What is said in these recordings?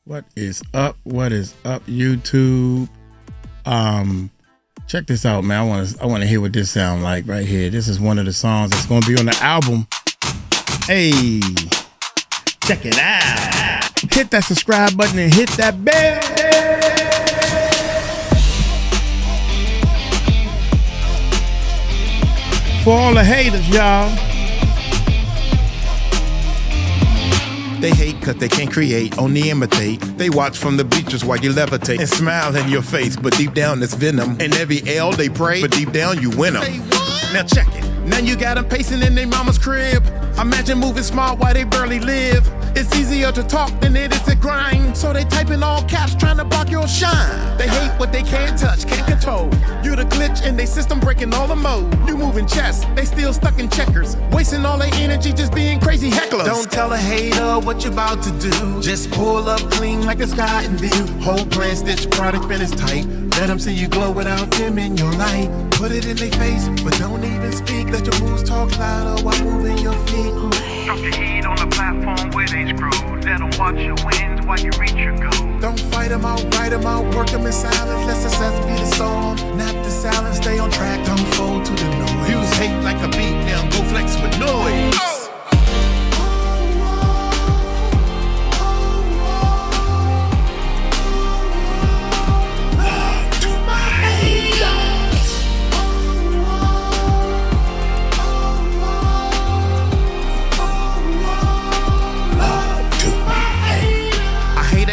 What is up? What is up, YouTube? Check this out, man. I want to hear what this sound like right here. This is one of the songs that's going to be on the album. Hey, check it out. Hit that subscribe button and hit that bell. For all the haters, y'all. They hate cause they can't create, only imitate. They watch from the bleachers while you levitate and smile in your face, but deep down it's venom. And every L they pray, but deep down you win them. Now check it. Now you got them pacing in their mama's crib. Imagine moving smart while they barely live. It's easier to talk than it is to grind. So they type in all caps trying to block your shine. They hate what they can't touch, can't control. You the glitch in their system breaking all the mode. You moving chess, they still stuck in checkers. Wasting all their energy just being crazy hecklers. Don't tell a hater what you about to do. Just pull up clean like the sky in view. Whole plan stitch product finish tight. Let them see you glow without them in your light. Put it in their face, but don't even speak. Let your moves talk louder while moving your feet. Drop your heat on the platform where they screwed. Let them watch your wins while you reach your goal. Don't fight them out, write them out, work them in silence. Let success be the storm. Nap the silence, stay on track, don't fold to the noise. Use hate like a beat, now go flex with noise.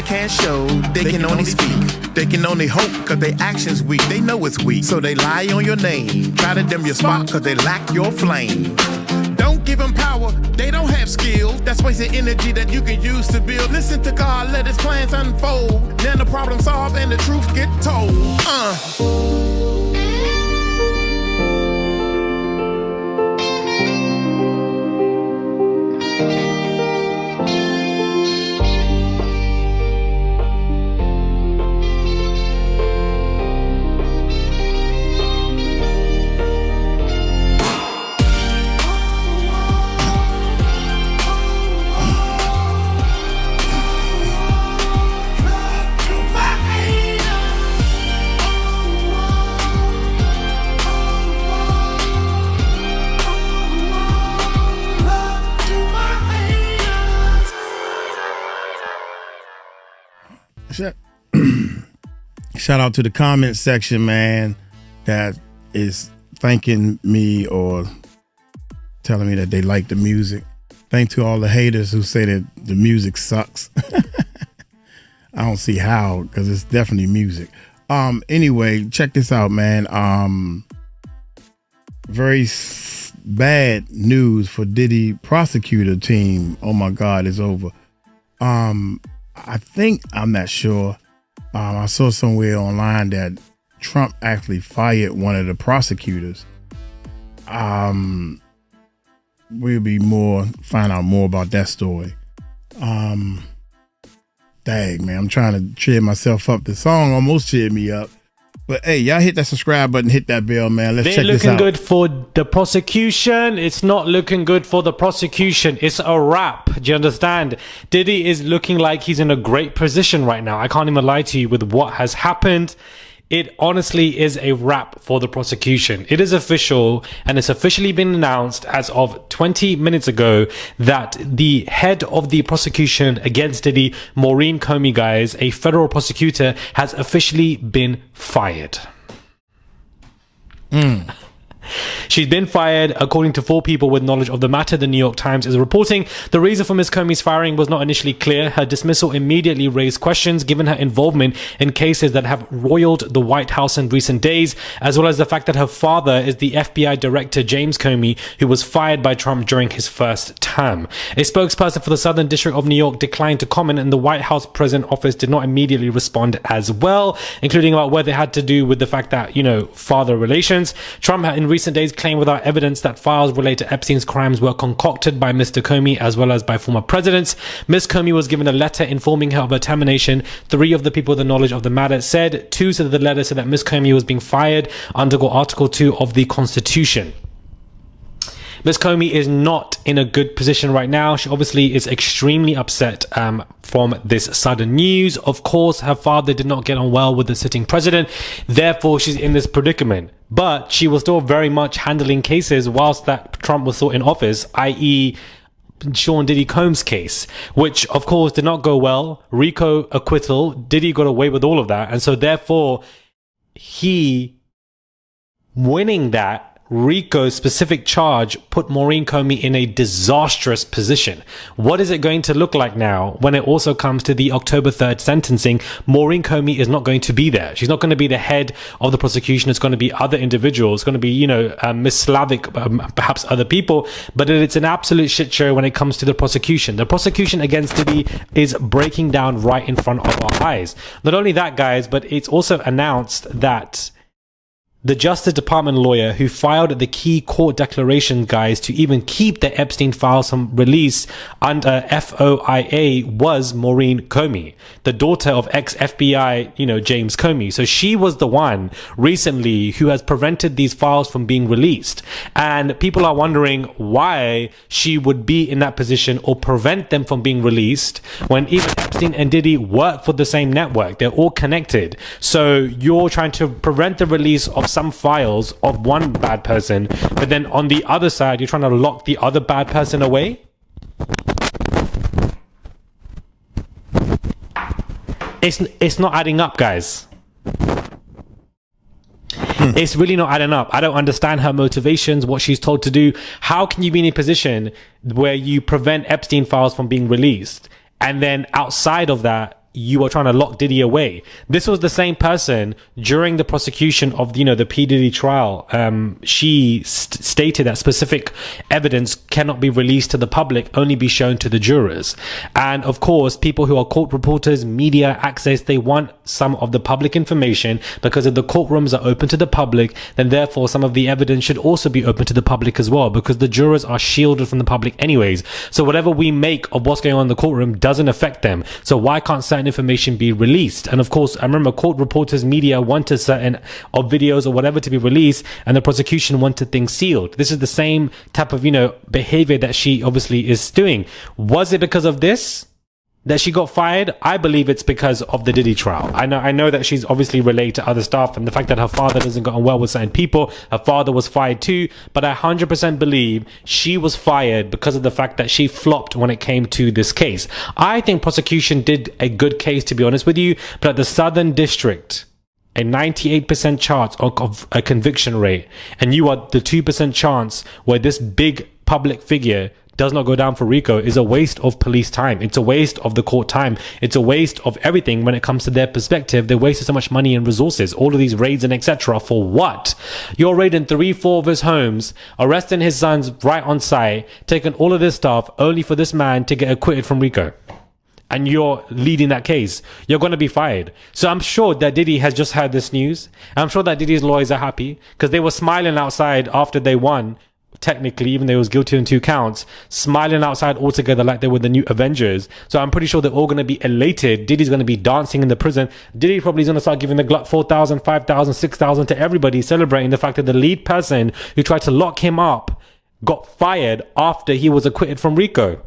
Can't show, they can only speak. They can only hope cause their actions weak. They know it's weak, so they lie on your name. Try to dim your spot cause they lack your flame. Don't give them power, they don't have skills. That's wasted energy that you can use to build. Listen to God, let his plans unfold. Then the problem solved and the truth get told. Shout out to the comment section, man, that is thanking me or telling me that they like the music. Thank to all the haters who say that the music sucks. I don't see how, because it's definitely music. Anyway, check this out, man. Very bad news for Diddy prosecutor team. Oh my God, it's over. I think, I'm not sure. I saw somewhere online that Trump actually fired one of the prosecutors. We'll find out more about that story. Dang, man, I'm trying to cheer myself up. The song almost cheered me up. But hey, y'all hit that subscribe button, hit that bell, man. Let's check this out. They're looking good for the prosecution. It's not looking good for the prosecution. It's a wrap. Do you understand? Diddy is looking like he's in a great position right now. I can't even lie to you with what has happened. It honestly is a wrap for the prosecution. It is official, and it's officially been announced as of 20 minutes ago that the head of the prosecution against Diddy, Morin Comey, guys, a federal prosecutor, has officially been fired. She's been fired, according to 4 people with knowledge of the matter. The New York Times is reporting the reason for Ms. Comey's firing was not initially clear. Her dismissal immediately raised questions given her involvement in cases that have roiled the White House in recent days, as well as the fact that her father is the FBI director, James Comey, who was fired by Trump during his first term. A spokesperson for the Southern District of New York declined to comment, and the White House press office did not immediately respond as well, including about whether it had to do with the fact that, father relations. Trump had in recent days claimed without evidence that files related to Epstein's crimes were concocted by Mr. Comey as well as by former presidents. Ms. Comey was given a letter informing her of her termination. 3 of the people with the knowledge of the matter said. 2 said that the letter said that Ms. Comey was being fired under Article 2 of the Constitution. Ms. Comey is not in a good position right now. She obviously is extremely upset from this sudden news. Of course, her father did not get on well with the sitting president. Therefore, she's in this predicament. But she was still very much handling cases whilst that Trump was still in office, i.e., Sean Diddy Combs case, which of course did not go well. RICO acquittal. Diddy got away with all of that. And so therefore, he winning that RICO specific charge put Morin Comey in a disastrous position. What is it going to look like now when it also comes to the October 3rd sentencing? Morin Comey is not going to be there. She's not going to be the head of the prosecution. It's going to be other individuals. It's going to be, Miss Slavic, perhaps other people. But it's an absolute shit show when it comes to the prosecution. The prosecution against Diddy is breaking down right in front of our eyes. Not only that, guys, but it's also announced that the Justice Department lawyer who filed the key court declaration, guys, to even keep the Epstein files from release under FOIA was Morin Comey, the daughter of ex-FBI, James Comey. So she was the one recently who has prevented these files from being released. And people are wondering why she would be in that position or prevent them from being released when even Epstein and Diddy work for the same network. They're all connected. So you're trying to prevent the release of some files of one bad person, but then on the other side, you're trying to lock the other bad person away? It's not adding up, guys. It's really not adding up. I don't understand her motivations, what she's told to do. How can you be in a position where you prevent Epstein files from being released, and then outside of that, you are trying to lock Diddy away? This was the same person during the prosecution of, the P. Diddy trial. She stated that specific evidence cannot be released to the public, only be shown to the jurors. And of course, people who are court reporters, media access, they want some of the public information because if the courtrooms are open to the public, then therefore some of the evidence should also be open to the public as well, because the jurors are shielded from the public anyways. So whatever we make of what's going on in the courtroom doesn't affect them. So why can't certain information be released? And of course, I remember court reporters, media wanted certain of videos or whatever to be released, and the prosecution wanted things sealed. This is the same type of, behavior that she obviously is doing. Was it because of this that she got fired? I believe it's because of the Diddy trial. I know that she's obviously related to other stuff, and the fact that her father doesn't get on well with certain people, her father was fired too, but I 100% believe she was fired because of the fact that she flopped when it came to this case. I think prosecution did a good case, to be honest with you, but at the Southern District, a 98% chance of a conviction rate, and you are the 2% chance where this big public figure does not go down for RICO, is a waste of police time. It's a waste of the court time. It's a waste of everything when it comes to their perspective. They wasted so much money and resources, all of these raids and etc. for what? You're raiding 3-4 of his homes, arresting his sons right on site, taking all of this stuff only for this man to get acquitted from RICO. And you're leading that case. You're going to be fired. So I'm sure that Diddy has just heard this news. I'm sure that Diddy's lawyers are happy because they were smiling outside after they won. Technically, even though he was guilty on 2 counts, smiling outside altogether like they were the new Avengers. So I'm pretty sure they're all going to be elated. Diddy's going to be dancing in the prison. Diddy probably is going to start giving the Gluck 4,000, 5,000, 6,000 to everybody, celebrating the fact that the lead person who tried to lock him up got fired after he was acquitted from RICO.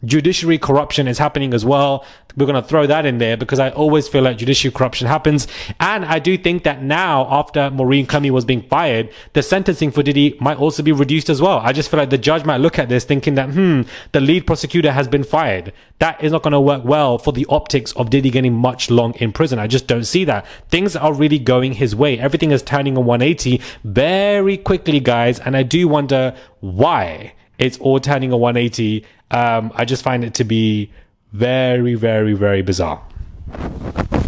Judiciary corruption is happening as well. We're going to throw that in there because I always feel like judiciary corruption happens. And I do think that now, after Morin Comey was being fired, the sentencing for Diddy might also be reduced as well. I just feel like the judge might look at this thinking that, the lead prosecutor has been fired. That is not going to work well for the optics of Diddy getting much long in prison. I just don't see that. Things are really going his way. Everything is turning on 180 very quickly, guys. And I do wonder why it's all turning a 180. I just find it to be very, very, very bizarre.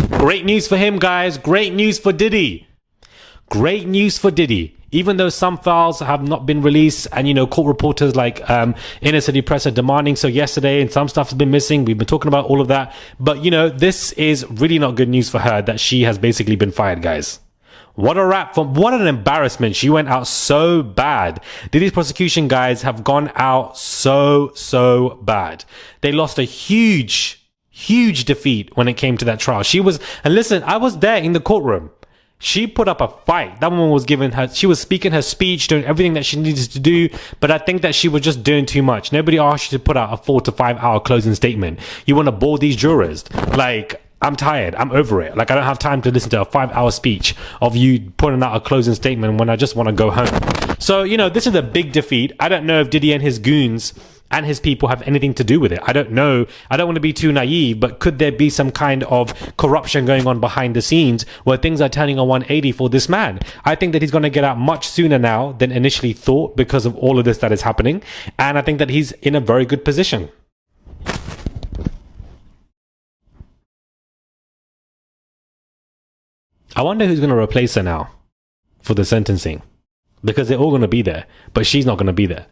Great news for him, guys. Great news for Diddy. Great news for Diddy. Even though some files have not been released and, court reporters like Inner City Press are demanding so yesterday, and some stuff has been missing. We've been talking about all of that. But, this is really not good news for her that she has basically been fired, guys. What a rap. What an embarrassment. She went out so bad. Diddy's prosecution, guys, have gone out so bad. They lost a huge defeat when it came to that trial. And listen, I was there in the courtroom. She put up a fight. That woman was she was speaking her speech, doing everything that she needed to do. But I think that she was just doing too much. Nobody asked you to put out a 4 to 5 hour closing statement. You want to bore these jurors. Like, I'm tired. I'm over it. Like, I don't have time to listen to a 5-hour speech of you putting out a closing statement when I just want to go home. So, this is a big defeat. I don't know if Diddy and his goons and his people have anything to do with it. I don't know. I don't want to be too naive, but could there be some kind of corruption going on behind the scenes where things are turning on 180 for this man? I think that he's going to get out much sooner now than initially thought because of all of this that is happening. And I think that he's in a very good position. I wonder who's going to replace her now for the sentencing, because they're all going to be there, but she's not going to be there.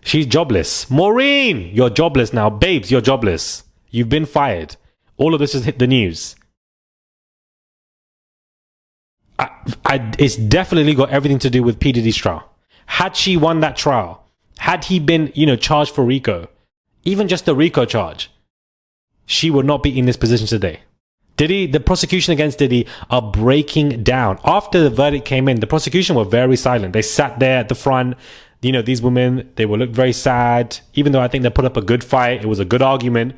She's jobless. Maureen, you're jobless now. Babes, you're jobless. You've been fired. All of this has hit the news. It's definitely got everything to do with P. Diddy's trial. Had she won that trial, had he been, charged for RICO, even just the RICO charge, she would not be in this position today. The prosecution against Diddy are breaking down. After the verdict came in, the prosecution were very silent. They sat there at the front. These women, they will look very sad. Even though I think they put up a good fight, it was a good argument.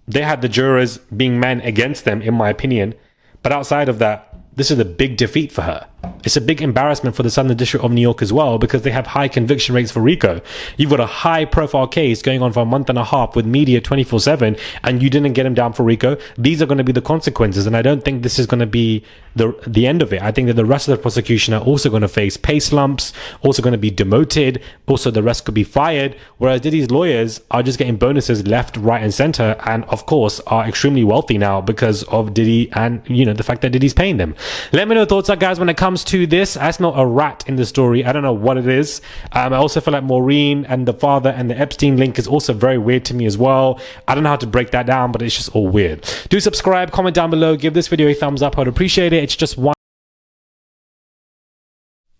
They had the jurors being men against them, in my opinion. But outside of that, this is a big defeat for her. It's a big embarrassment for the Southern District of New York as well, because they have high conviction rates for RICO. You've got a high profile case going on for a month and a half with media 24/7, and you didn't get him down for RICO. These are going to be the consequences, and I don't think this is going to be the end of it. I think that the rest of the prosecution are also going to face pay slumps, also going to be demoted, also the rest could be fired, whereas Diddy's lawyers are just getting bonuses left, right, and center, and of course are extremely wealthy now because of Diddy and the fact that Diddy's paying them. Let me know your thoughts, guys, when it comes to this. I smell a rat in the story. I don't know what it is. I also feel like Maureen and the father and the Epstein link is also very weird to me as well. I don't know how to break that down, but it's just all weird. Do subscribe, comment down below, give this video a thumbs up. I'd appreciate it. It's just one.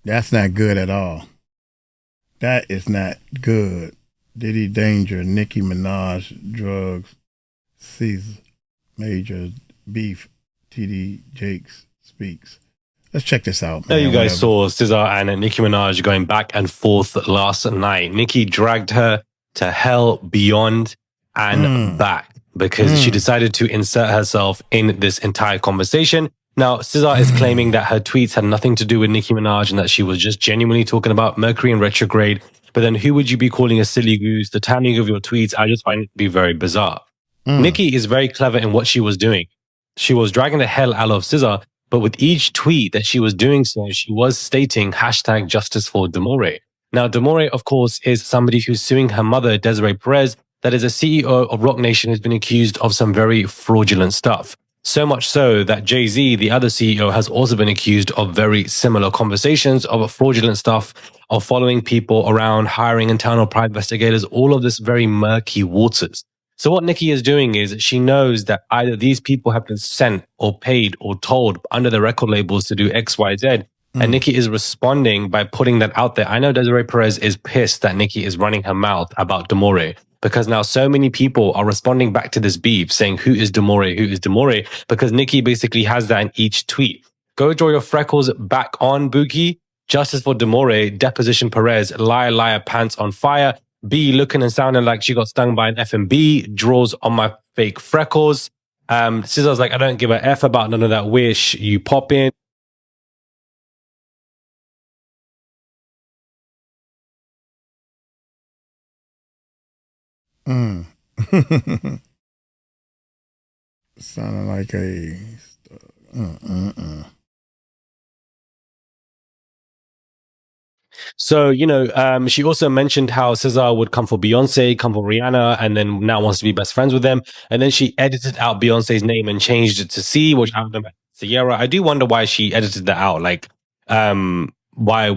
That's not good at all. That is not good. Diddy danger, Nikki Minaj, drugs, Caesar, major beef, TD Jakes speaks. Let's check this out. There you guys saw Cesar and Nicki Minaj going back and forth last night. Nicki dragged her to hell beyond and back because she decided to insert herself in this entire conversation. Now, Cesar is claiming that her tweets had nothing to do with Nicki Minaj and that she was just genuinely talking about Mercury in retrograde. But then who would you be calling a silly goose? The timing of your tweets, I just find it to be very bizarre. Nicki is very clever in what she was doing. She was dragging the hell out of Cesar, but with each tweet that she was doing so, she was stating hashtag justice for Demore. Now, Demore, of course, is somebody who's suing her mother, Desiree Perez, that is a CEO of Roc Nation, who's been accused of some very fraudulent stuff. So much so that Jay-Z, the other CEO, has also been accused of very similar conversations, of fraudulent stuff, of following people around, hiring internal private investigators, all of this very murky waters. So what Nicki is doing is she knows that either these people have been sent or paid or told under the record labels to do X, Y, Z. And Nicki is responding by putting that out there. I know Desiree Perez is pissed that Nicki is running her mouth about Demore, because now so many people are responding back to this beef saying, who is Demore? Who is Demore? Because Nicki basically has that in each tweet. Go draw your freckles back on, Buki. Justice for Demore. Deposition Perez. Liar, liar, pants on fire. B, looking and sounding like she got stung by an FMB. Draws on my fake freckles. Scissor's like, I don't give a F about none of that wish. You pop in. Sounding like a So, she also mentioned how Cesar would come for Beyonce, come for Rihanna, and then now wants to be best friends with them. And then she edited out Beyonce's name and changed it to C, which I remember Sierra. I do wonder why she edited that out. Why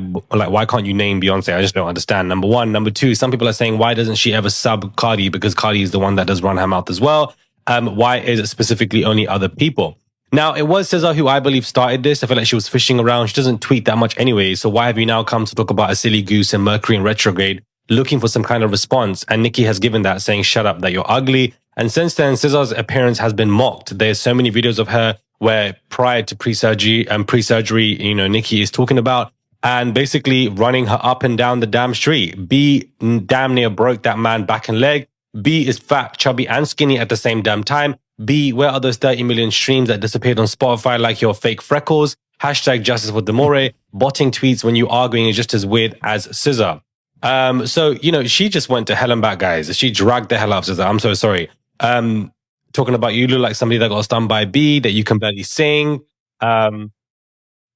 can't you name Beyonce? I just don't understand. Number one. Number two, some people are saying, why doesn't she ever sub Cardi? Because Cardi is the one that does run her mouth as well. Why is it specifically only other people? Now, it was Cesar who I believe started this. I feel like she was fishing around. She doesn't tweet that much anyway. So why have you now come to talk about a silly goose and Mercury in retrograde, looking for some kind of response? And Nicki has given that, saying, shut up, that you're ugly. And since then, Cesar's appearance has been mocked. There's so many videos of her where prior to pre-surgery, Nikki is talking about and basically running her up and down the damn street. B damn near broke that man back and leg. B is fat, chubby, and skinny at the same damn time. B, where are those 30 million streams that disappeared on Spotify like your fake freckles? Hashtag justice for Demore. Botting tweets when you arguing is just as weird as Scissor. So, she just went to hell and back, guys. She dragged the hell out of Scissor. I'm so sorry. Talking about you look like somebody that got stung by B, that you can barely sing.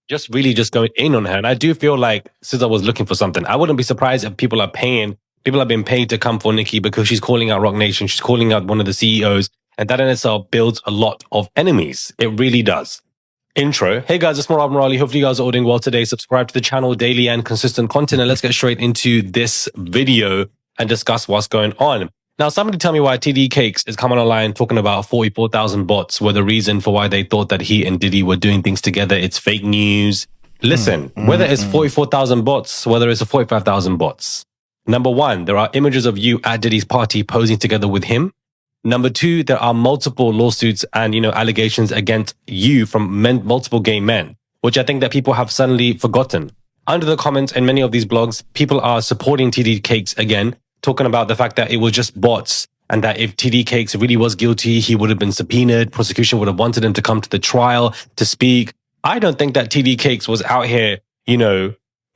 Just going in on her. And I do feel like Scissor was looking for something. I wouldn't be surprised if people have been paid to come for Nikki because she's calling out Rock Nation. She's calling out one of the CEOs. And that in itself builds a lot of enemies. It really does. Intro. Hey guys, it's Morin Comey. Hopefully you guys are all doing well today. Subscribe to the channel, daily and consistent content. And let's get straight into this video and discuss what's going on. Now, somebody tell me why TD Cakes is coming online talking about 44,000 bots were the reason for why they thought that he and Diddy were doing things together. It's fake news. Listen, whether it's 44,000 bots, whether it's 45,000 bots. Number one, there are images of you at Diddy's party posing together with him. Number two, there are multiple lawsuits and, allegations against you from multiple gay men, which I think that people have suddenly forgotten. Under the comments in many of these blogs, people are supporting TD Cakes again, talking about the fact that it was just bots and that if TD Cakes really was guilty, he would have been subpoenaed. Prosecution would have wanted him to come to the trial to speak. I don't think that TD Cakes was out here,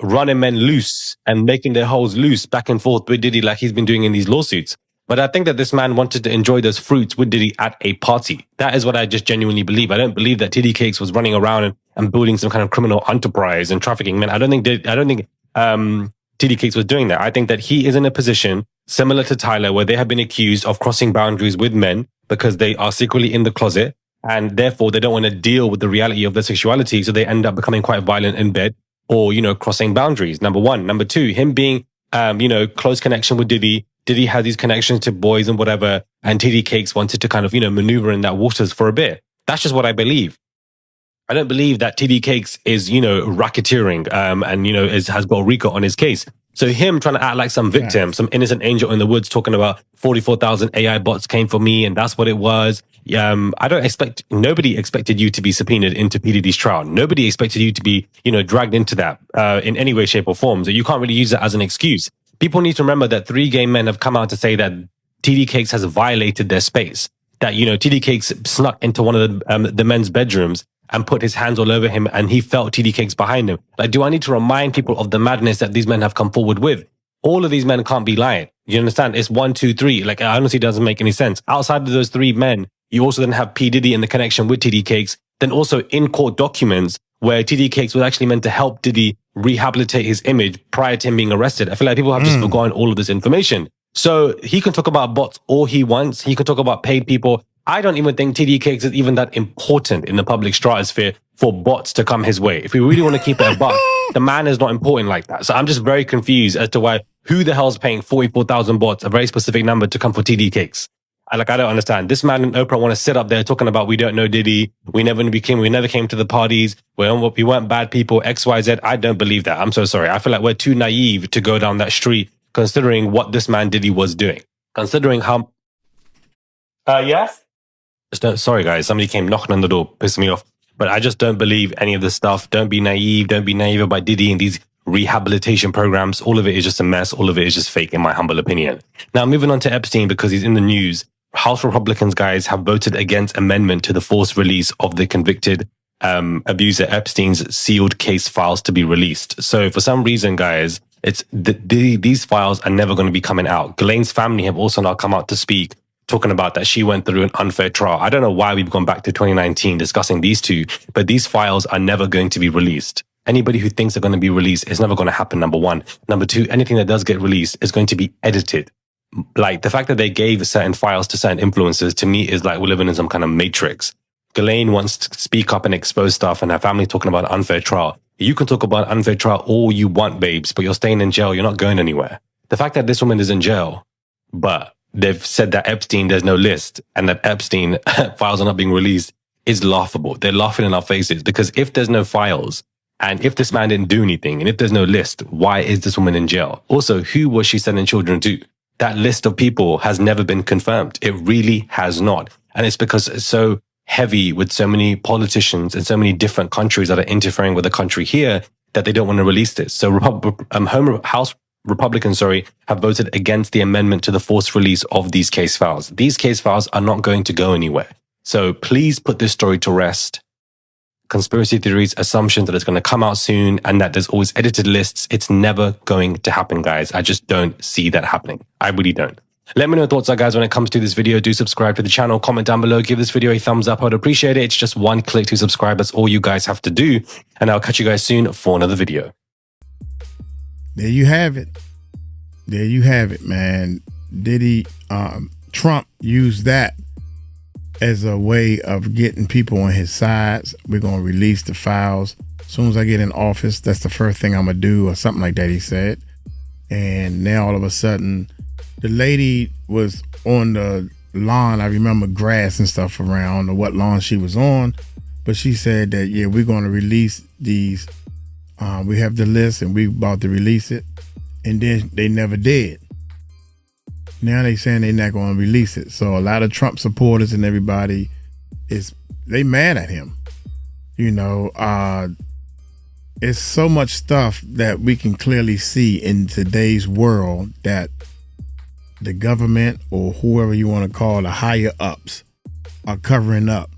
running men loose and making their hoes loose back and forth with Diddy like he's been doing in these lawsuits. But I think that this man wanted to enjoy those fruits with Diddy at a party. That is what I just genuinely believe. I don't believe that TD Cakes was running around and building some kind of criminal enterprise and trafficking men. I don't think TD Cakes was doing that. I think that he is in a position similar to Tyler where they have been accused of crossing boundaries with men because they are secretly in the closet and therefore they don't want to deal with the reality of their sexuality. So they end up becoming quite violent in bed or, crossing boundaries. Number one. Number two, him being, close connection with Diddy. Diddy had these connections to boys and whatever, and TD Cakes wanted to kind of, maneuver in that waters for a bit. That's just what I believe. I don't believe that TD Cakes is, racketeering, and, has got RICO on his case. So him trying to act like some victim, some innocent angel in the woods talking about 44,000 AI bots came for me and that's what it was. Nobody expected you to be subpoenaed into P. Diddy's trial. Nobody expected you to be, dragged into that, in any way, shape or form. So you can't really use that as an excuse. People need to remember that 3 gay men have come out to say that TD Cakes has violated their space. That, TD Cakes snuck into one of the men's bedrooms and put his hands all over him and he felt TD Cakes behind him. Like, do I need to remind people of the madness that these men have come forward with? All of these men can't be lying. You understand? It's 1, 2, 3. Like, honestly, it doesn't make any sense. Outside of those 3 men, you also then have P. Diddy in the connection with TD Cakes. Then also in court documents where TD Cakes was actually meant to help Diddy rehabilitate his image prior to him being arrested. I feel like people have just forgotten all of this information. So he can talk about bots all he wants. He can talk about paid people. I don't even think TD Cakes is even that important in the public stratosphere for bots to come his way. If we really want to keep it a buck, the man is not important like that. So I'm just very confused as to who the hell's paying 44,000 bots, a very specific number, to come for TD Cakes. I don't understand. This man and Oprah want to sit up there talking about we don't know Diddy. We never came to the parties. We weren't bad people, X, Y, Z. I don't believe that. I'm so sorry. I feel like we're too naive to go down that street considering what this man Diddy was doing. Considering how... Yes? Sorry guys, somebody came knocking on the door, pissed me off. But I just don't believe any of this stuff. Don't be naive. Don't be naive about Diddy and these rehabilitation programs. All of it is just a mess. All of it is just fake, in my humble opinion. Now, moving on to Epstein, because he's in the news. House Republicans, guys, have voted against amendment to the forced release of the convicted abuser Epstein's sealed case files to be released. So for some reason, guys, these files are never going to be coming out. Ghislaine's family have also now come out to speak, talking about that she went through an unfair trial. I don't know why we've gone back to 2019 discussing these two, but these files are never going to be released. Anybody who thinks they're going to be released, it's never going to happen, number one. Number two, anything that does get released is going to be edited. Like, the fact that they gave certain files to certain influencers, to me, is like we're living in some kind of matrix. Ghislaine wants to speak up and expose stuff, and her family talking about an unfair trial. You can talk about an unfair trial all you want, babes, but you're staying in jail. You're not going anywhere. The fact that this woman is in jail, but they've said that Epstein, there's no list, and that Epstein files are not being released, is laughable. They're laughing in our faces, because if there's no files, and if this man didn't do anything, and if there's no list, why is this woman in jail? Also, who was she sending children to? That list of people has never been confirmed. It really has not. And it's because it's so heavy with so many politicians and so many different countries that are interfering with the country here that they don't want to release this. So House Republicans, have voted against the amendment to the forced release of these case files. These case files are not going to go anywhere. So please put this story to rest. Conspiracy theories, assumptions that it's going to come out soon and that there's always edited lists. It's never going to happen, guys. I just don't see that happening. I really don't. Let me know your thoughts are, guys, when it comes to this video. Do subscribe to the channel, comment down below, give this video a thumbs up. I would appreciate it. It's just one click to subscribe. That's all you guys have to do. And I'll catch you guys soon for another video. There you have it. There you have it, man. Diddy, Trump used that as a way of getting people on his sides. We're going to release the files. As soon as I get in office, that's the first thing I'm going to do, or something like that, he said. And now all of a sudden, the lady was on the lawn. I remember grass and stuff around. I don't know what lawn she was on, but she said that, yeah, we're going to release these. We have the list and we're about to release it. And then they never did. Now they saying they're not going to release it. So a lot of Trump supporters and everybody they mad at him. You know, it's so much stuff that we can clearly see in today's world that the government, or whoever you want to call the higher ups, are covering up.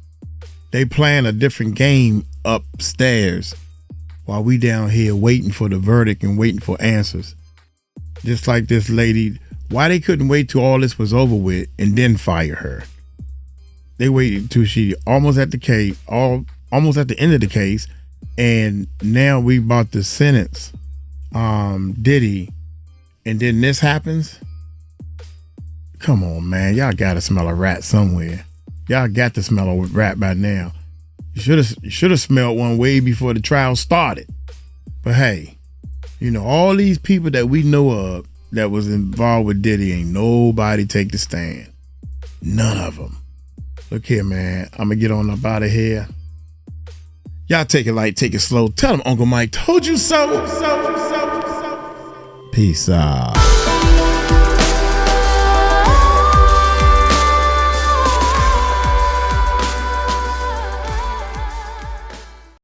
They playing a different game upstairs while we down here waiting for the verdict and waiting for answers. Just like this lady, why they couldn't wait till all this was over with and then fire her? They waited till she almost at the case, almost at the end of the case, and now we about to sentence Diddy, and then this happens. Come on, man. Y'all got to smell a rat somewhere. Y'all got to smell a rat by now. You should have smelled one way before the trial started. But hey, you know, all these people that we know of that was involved with Diddy, ain't nobody take the stand. None of them. Look here, man. I'm going to get on up out of here. Y'all take it light, take it slow. Tell them Uncle Mike told you so. Peace out.